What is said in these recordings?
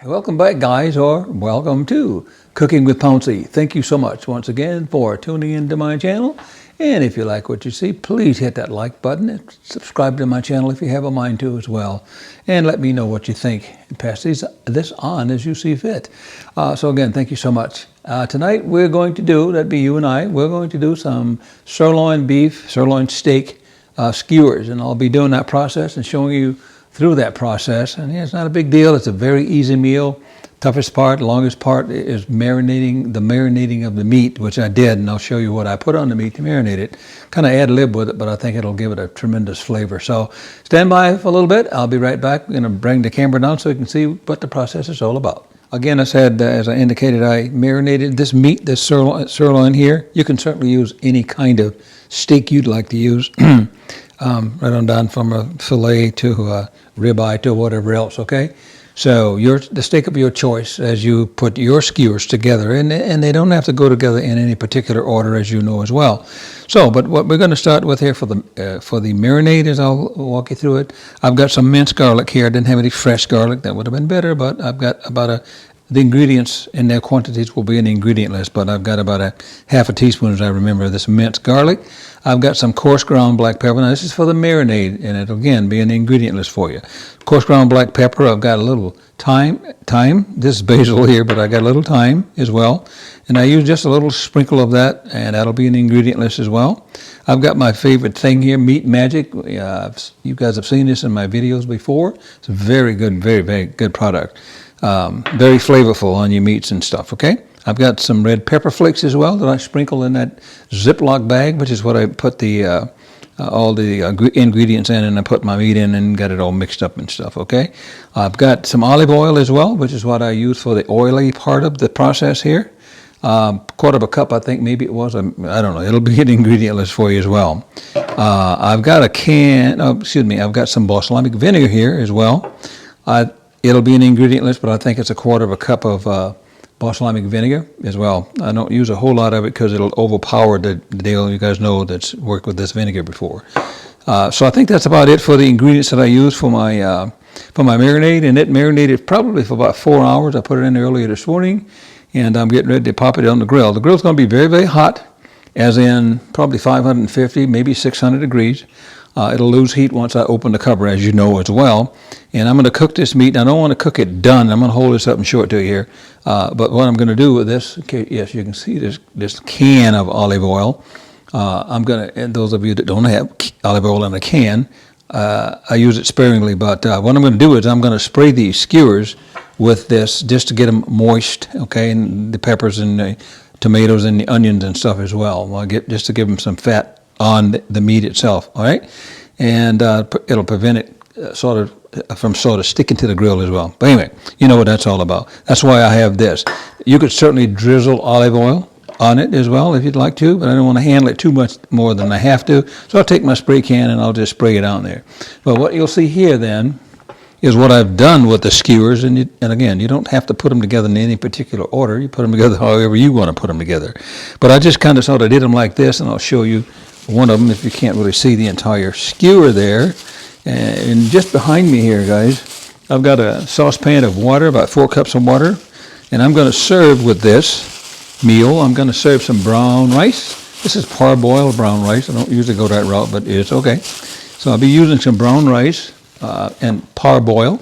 Welcome back, guys, or welcome to Cooking with Pouncy. Thank you so much once again for tuning into my channel. And if you like what you see, please hit that like button and subscribe to my channel if you have a mind to as well. And let me know what you think and pass this on as you see fit. So again, thank you so much. Tonight we're going to do, that'd be you and I, we're going to do some sirloin steak skewers. And I'll be doing that process and showing you through that process. And yeah, it's not a big deal. It's a very easy meal. Toughest part, longest part is marinating of the meat, which I did, and I'll show you what I put on the meat to marinate it. Kind of ad-lib with it, but I think it'll give it a tremendous flavor. So stand by for a little bit. I'll be right back. I'm going to bring the camera down so you can see what the process is all about. Again, I said, as I indicated, I marinated this meat, this sirloin here. You can certainly use any kind of steak you'd like to use. Right on down from a filet to a ribeye to whatever else, okay? So the steak of your choice as you put your skewers together, and they don't have to go together in any particular order, as you know as well. So, but what we're going to start with here for the marinade is I'll walk you through it. I've got some minced garlic here. I didn't have any fresh garlic. That would have been better, but I've got about the ingredients and their quantities will be in the ingredient list, but I've got about a half a teaspoon, as I remember, of this minced garlic. I've got some coarse ground black pepper. Now, this is for the marinade, and it'll, again, be in the ingredient list for you. Coarse ground black pepper. I've got a little thyme. This is basil here, but I got a little thyme as well. And I use just a little sprinkle of that, and that'll be in the ingredient list as well. I've got my favorite thing here, Meat Magic. You guys have seen this in my videos before. It's a very good, very, very good product. Very flavorful on your meats and stuff, okay? I've got some red pepper flakes as well that I sprinkle in that Ziploc bag, which is what I put all the ingredients in, and I put my meat in and got it all mixed up and stuff, okay? I've got some olive oil as well, which is what I use for the oily part of the process here. Quarter of a cup, I think maybe it was. I don't know. It'll be an ingredient list for you as well. I've got I've got some balsamic vinegar here as well. It'll be an ingredient list, but I think it's a quarter of a cup of balsamic vinegar as well. I don't use a whole lot of it because it'll overpower the deal. You guys know that's worked with this vinegar before. So I think that's about it for the ingredients that I use for my marinade. And it marinated probably for about 4 hours. I put it in earlier this morning, and I'm getting ready to pop it on the grill. The grill's going to be very, very hot, as in probably 550, maybe 600 degrees. It'll lose heat once I open the cover, as you know as well. And I'm going to cook this meat. I don't want to cook it done. I'm going to hold this up and show it to you here. But what I'm going to do with this, okay, yes, you can see this can of olive oil. I'm going to, and those of you that don't have olive oil in a can, I use it sparingly. But what I'm going to do is I'm going to spray these skewers with this just to get them moist, okay, and the peppers and the tomatoes and the onions and stuff as well. Just to give them some fat on the meat itself, all right? And it'll prevent it from sticking to the grill as well. But anyway, you know what that's all about. That's why I have this. You could certainly drizzle olive oil on it as well if you'd like to, but I don't want to handle it too much more than I have to. So I'll take my spray can and I'll just spray it on there. But what you'll see here then is what I've done with the skewers. And again, you don't have to put them together in any particular order. You put them together however you want to put them together. But I just kind of sort of did them like this, and I'll show you one of them if you can't really see the entire skewer there. And just behind me here, guys, I've got a saucepan of water, about 4 cups of water, and I'm going to serve with this meal. I'm going to serve some brown rice. This is parboiled brown rice. I don't usually go that route, but it's okay. So I'll be using some brown rice and parboil.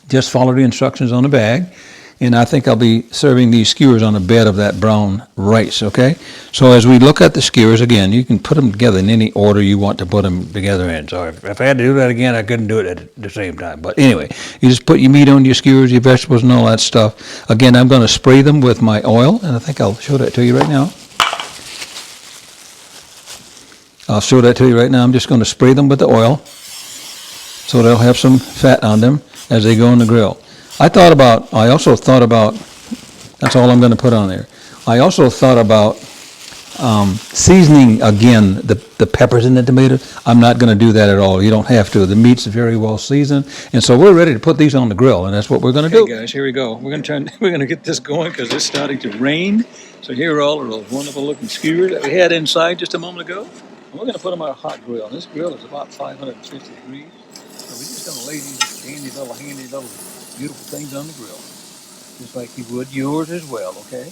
Just follow the instructions on the bag. And I think I'll be serving these skewers on a bed of that brown rice, okay? So as we look at the skewers, again, you can put them together in any order you want to put them together in. So if I had to do that again, I couldn't do it at the same time. But anyway, you just put your meat on your skewers, your vegetables, and all that stuff. Again, I'm going to spray them with my oil, and I think I'll show that to you right now. I'll show that to you right now. I'm just going to spray them with the oil so they'll have some fat on them as they go in the grill. I also thought about, that's all I'm going to put on there. I also thought about seasoning again the peppers and the tomatoes. I'm not going to do that at all. You don't have to. The meat's very well seasoned, and so we're ready to put these on the grill, and that's what we're going to do. Okay, guys, here we go. We're going to get this going because it's starting to rain. So here are all of those wonderful looking skewers that we had inside just a moment ago. And we're going to put them on a hot grill. And this grill is about 550 degrees. So we're just going to lay these handy little beautiful things on the grill. Just like you would yours as well, okay?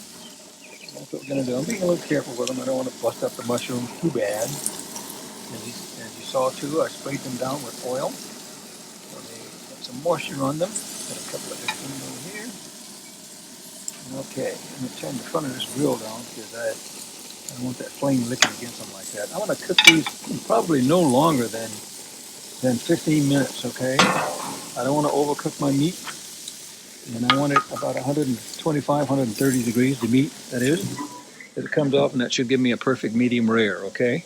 That's what we're going to do. I'm being a little careful with them. I don't want to bust up the mushrooms too bad. As you saw too, I sprayed them down with oil. So they got some moisture on them. Got a couple of extra over here. Okay, I'm going to turn the front of this grill down because I don't want that flame licking against them like that. I want to cook these probably no longer than 15 minutes, okay? I don't want to overcook my meat. And I want it about 125, 130 degrees, the meat, that is. It comes off, and that should give me a perfect medium rare, okay?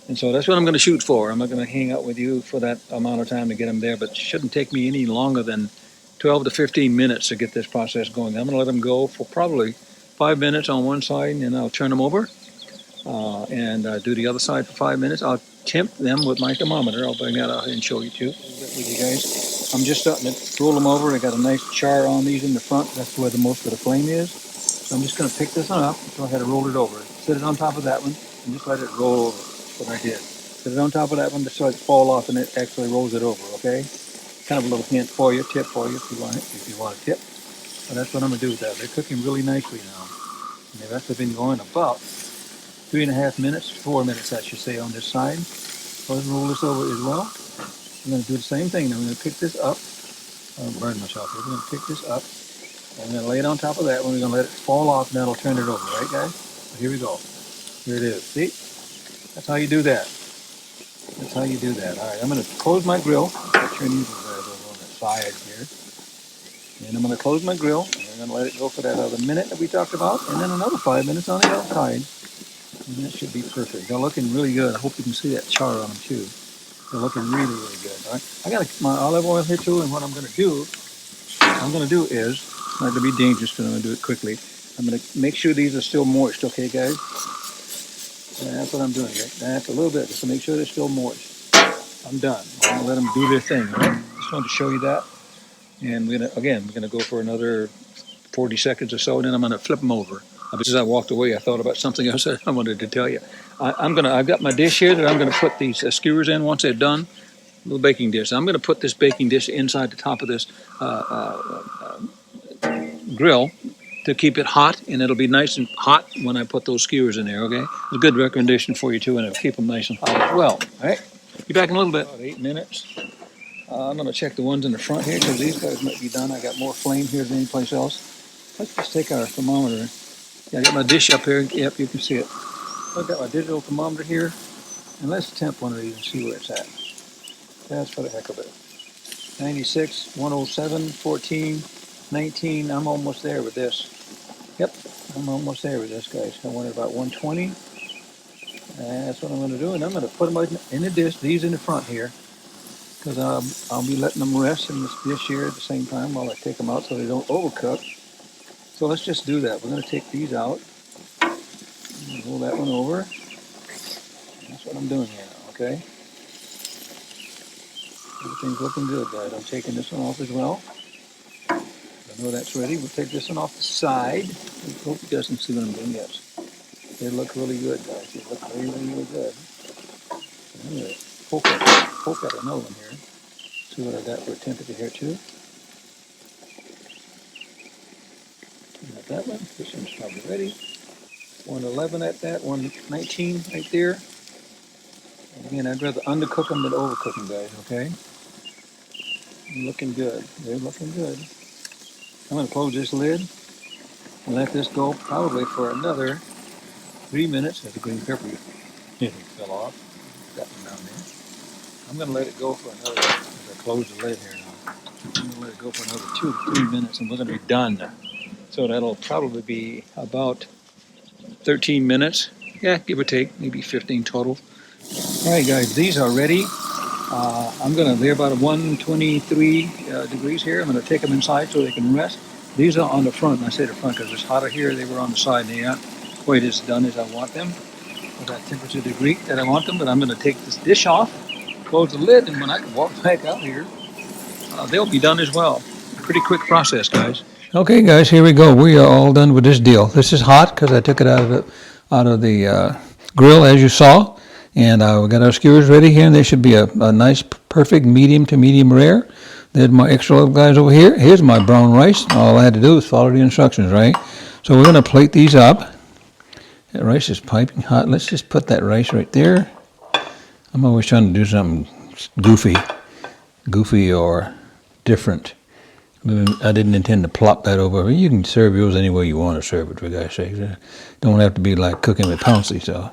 And so that's what I'm going to shoot for. I'm not going to hang out with you for that amount of time to get them there, but it shouldn't take me any longer than 12 to 15 minutes to get this process going. I'm going to let them go for probably 5 minutes on one side, and I'll turn them over and do the other side for 5 minutes. I'll temp them with my thermometer. I'll bring that out and show you too with you guys. I'm just starting to roll them over. I got a nice char on these in the front. That's where the most of the flame is. So I'm just going to pick this one up. Go ahead and roll it over. Set it on top of that one and just let it roll over. That's what I did. Set it on top of that one just so it fall off and it actually rolls it over, okay? Kind of a little hint for you, tip for you if you want it, if you want a tip. But that's what I'm going to do with that. They're cooking really nicely now. And they've actually been going about 3.5 minutes, 4 minutes I should say on this side. So let's roll this over as well. I'm going to do the same thing. Now I'm going to pick this up. I'll burn myself here. We're going to pick this up. I'm going to lay it on top of that one. We're going to let it fall off and that'll turn it over, right guys? So here we go. Here it is. See? That's how you do that. That's how you do that. All right, I'm going to close my grill. Turn these over on the side here. And I'm going to close my grill. And I'm going to let it go for that other minute that we talked about. And then another 5 minutes on the other side. And that should be perfect. They're looking really good. I hope you can see that char on them too. They're looking really, really good. All right. I got my olive oil here too, and what I'm going to do is, it's not going to be dangerous because I'm going to do it quickly. I'm going to make sure these are still moist, okay guys? And that's what I'm doing. That's a little bit, just to make sure they're still moist. I'm done. I'm going to let them do their thing, all right? Just wanted to show you that. And we're going to go for another 40 seconds or so, and then I'm going to flip them over. As I walked away, I thought about something else that I wanted to tell you. I've got my dish here that I'm going to put these skewers in once they're done. A little baking dish. I'm going to put this baking dish inside the top of this grill to keep it hot, and it'll be nice and hot when I put those skewers in there, okay? It's a good recommendation for you, too, and it'll keep them nice and hot as well, all right? Be back in a little bit. About 8 minutes. I'm going to check the ones in the front here because these guys might be done. I got more flame here than any place else. Let's just take our thermometer. Yeah, I got my dish up here. Yep, you can see it. I've got my digital thermometer here. And let's temp one of these and see where it's at. That's for the heck of it. 96, 107, 14, 19. I'm almost there with this. Yep, I'm almost there with this, guys. I wanted about 120. And that's what I'm going to do. And I'm going to put them in the dish, these in the front here. Because I'll be letting them rest in this dish here at the same time while I take them out so they don't overcook. So let's just do that. We're going to take these out. Roll that one over. That's what I'm doing here now, okay? Everything's looking good, guys. I'm taking this one off as well. I know that's ready. We'll take this one off the side. I hope you guys can see what I'm doing. Yes. They look really good, guys. They look really, really good. I'm going to poke at another one here. See what I got for a temperature here, too. Got that one. This one's probably ready. 111 at that. 119 right there. And again, I'd rather undercook them than overcook them, guys, okay? They're looking good. They're looking good. I'm going to close this lid and let this go probably for another 3 minutes. As the green pepper fell off. Got them down there. I'm going to let it go for another, as I close the lid here now, I'm going to let it go for another 2 to 3 minutes and we're going to be done. So that'll probably be about 13 minutes. Yeah, give or take, maybe 15 total. All right, guys, these are ready. They're about 123 degrees here. I'm going to take them inside so they can rest. These are on the front. And I say the front because it's hotter here. They were on the side. And they aren't quite as done as I want them. With that temperature degree that I want them. But I'm going to take this dish off, close the lid, and when I can walk back out here, they'll be done as well. Pretty quick process, guys. Okay, guys, here we go. We are all done with this deal. This is hot because I took it out of the grill, as you saw. And we got our skewers ready here, and they should be a nice, perfect medium to medium rare. There's my extra little guys over here. Here's my brown rice. All I had to do was follow the instructions, right? So we're going to plate these up. That rice is piping hot. Let's just put that rice right there. I'm always trying to do something goofy or different. I didn't intend to plop that over. You can serve yours any way you want to serve it, for God's sake. Don't have to be like cooking with Pouncy, so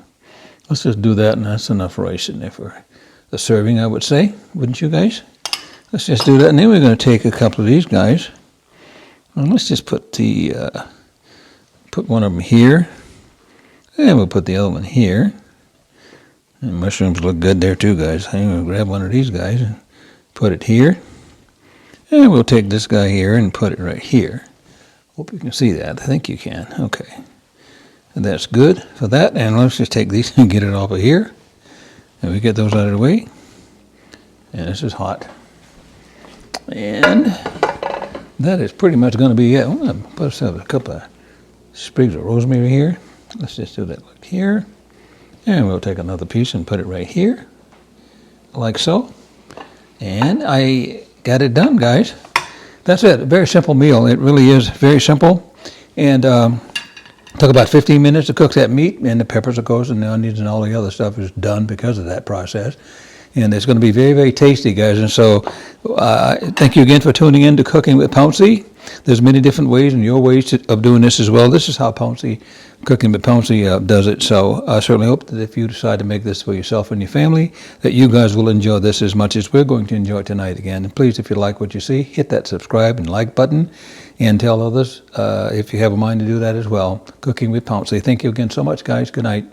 let's just do that, and that's enough rice in there for the serving, I would say. Wouldn't you guys? Let's just do that, and then we're going to take a couple of these guys, and let's just put put one of them here, and we'll put the other one here. And mushrooms look good there too, guys. I'm going to grab one of these guys and put it here, and we'll take this guy here and put it right here. Hope you can see that. I think you can. Okay, and that's good for that. And let's just take these and get it off of here, and we get those out of the way. And this is hot. And that is pretty much going to be it. I'm going to put ourselves a couple of sprigs of rosemary here. Let's just do that like here. And we'll take another piece and put it right here, like so. And I got it done, guys. That's it. A very simple meal. It really is very simple. And took about 15 minutes to cook that meat. And the peppers, of course, and the onions and all the other stuff is done because of that process. And it's going to be very, very tasty, guys. And so thank you again for tuning in to Cooking with Pouncy. There's many different ways and your ways of doing this as well. This is how Cooking with Pouncy does it. So I certainly hope that if you decide to make this for yourself and your family, that you guys will enjoy this as much as we're going to enjoy it tonight again. And please, if you like what you see, hit that subscribe and like button and tell others if you have a mind to do that as well. Cooking with Pouncy. Thank you again so much, guys. Good night.